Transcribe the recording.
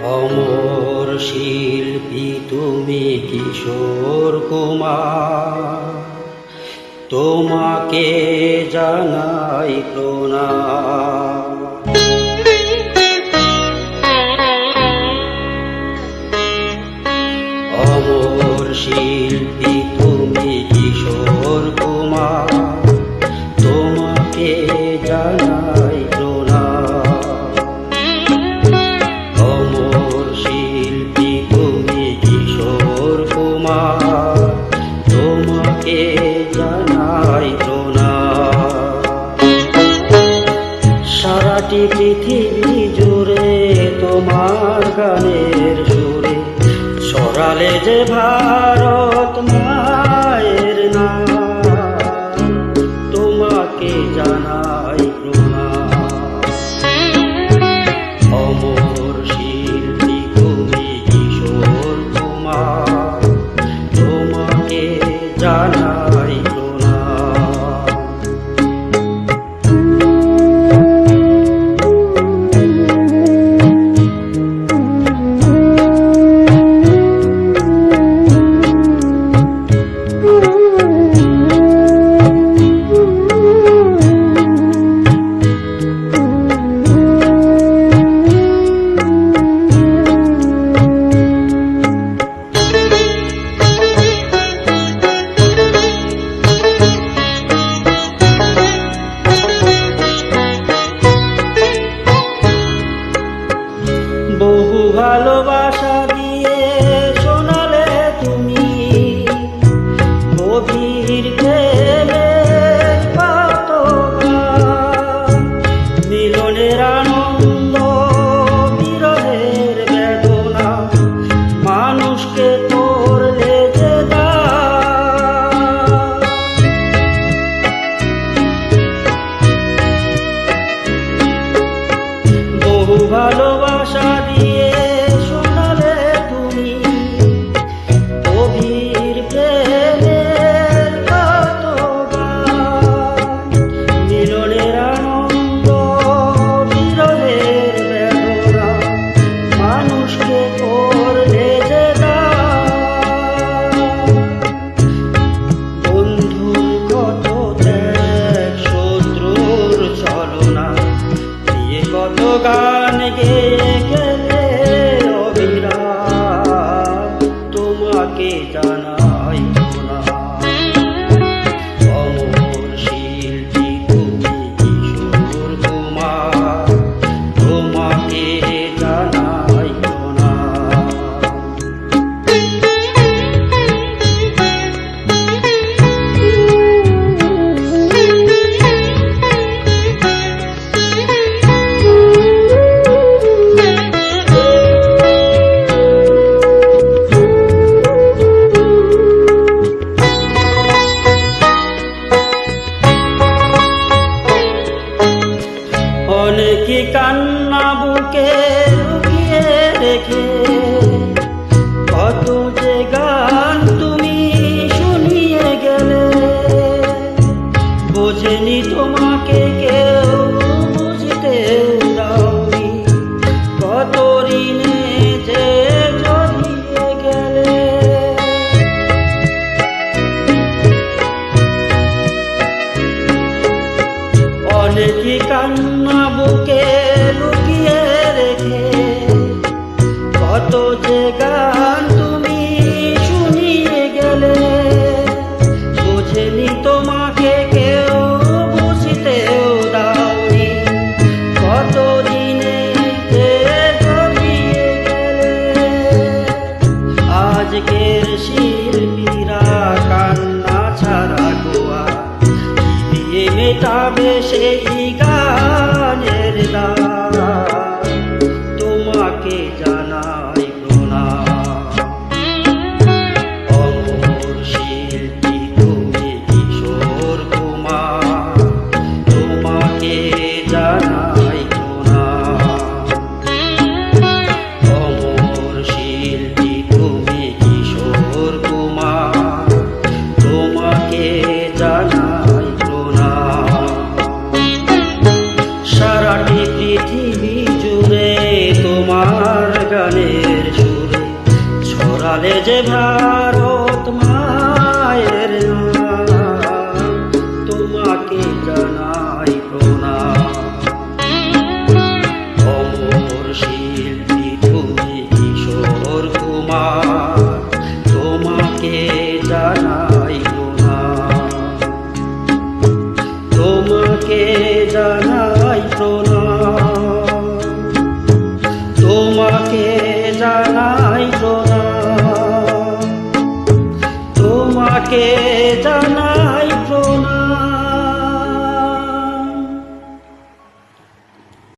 অমর শিল্পী তুমি কিশোর কুমার, তোমাকে জানাই প্রণাম। অমর শিল্পী তুমি কিশোর কুমার, তোমাকে জানাই প্রণাম। অমর শিল্পী তুমি কিশোর কুমার, তোমাকে জানাই প্রণাম। সারাটি পৃথিবী জুড়ে তোমার গানের সুরে ছড়ালে যে ভারত মায়ের নাম, তোমাকে জানাই প্রণাম। অমর শিল্পী তুমি কিশোর কুমার, তোমাকে জানাই প্রণাম। বহু ভালোবাসা দিয়ে শোনালে তুমি গভীর প্রেমের কত গান। মিলনের আনন্দ বিরহের বেদনা মানুষকে করলে যে দান। বহু ভালোবাসা দিয়ে শোনালে তুমি গভীর প্রেমের কত গান। মিলনের আনন্দ বিরহের বেদনা মানুষকে করলে যে দান। বন্ধুর কত ত্যাগ শত্রুর ছলনা দিয়ে কত গান গেয়ে গেলে অবিরাম, তোমাকে জানাই প্রণাম। অমর শিল্পী তুমি কিশোর কুমার, তোমাকে জানাই প্রণাম। অনেকে কান্না বুকে লুকিয়ে রেখে কত যে গান তুমি শুনিয়ে গেলে। বোঝেনি তোমাকে কেউ, বুঝতেও দাওনি কত ঋণে যে জড়িয়ে গেলে। অনেকে কান্না বুকে লুকিয়ে রেখে কত যে গান তুমি শুনিয়ে গেলে। বোঝেনি তোমাকে কেউ, বুঝতেও দাওনি কত দিনে যে জড়িয়ে গেলে। আজকের শিল্পীরা কান্না ছাড়া গোয়া দিয়ে মেটাবে সেই গানের দান, তোমাকে জানাই প্রণাম। অমর শিল্পী তুমি কিশোর কুমার, তোমাকে জানাই প্রণাম। অমর শিল্পী তুমি কিশোর কুমার, তোমাকে জানাই প্রণাম। সারাটি পৃথিবী জুড়ে তোমার গানে গালে যে ভারত মায়ের নাম, তোমাকে জানাই প্রণাম। অমর শিল্পী তুমি কিশোর কুমার, তোমাকে জানাই প্রণাম। তোমাকে জানাই প্রণাম, তোমাকে জানাই প্রণাম, তোমাকে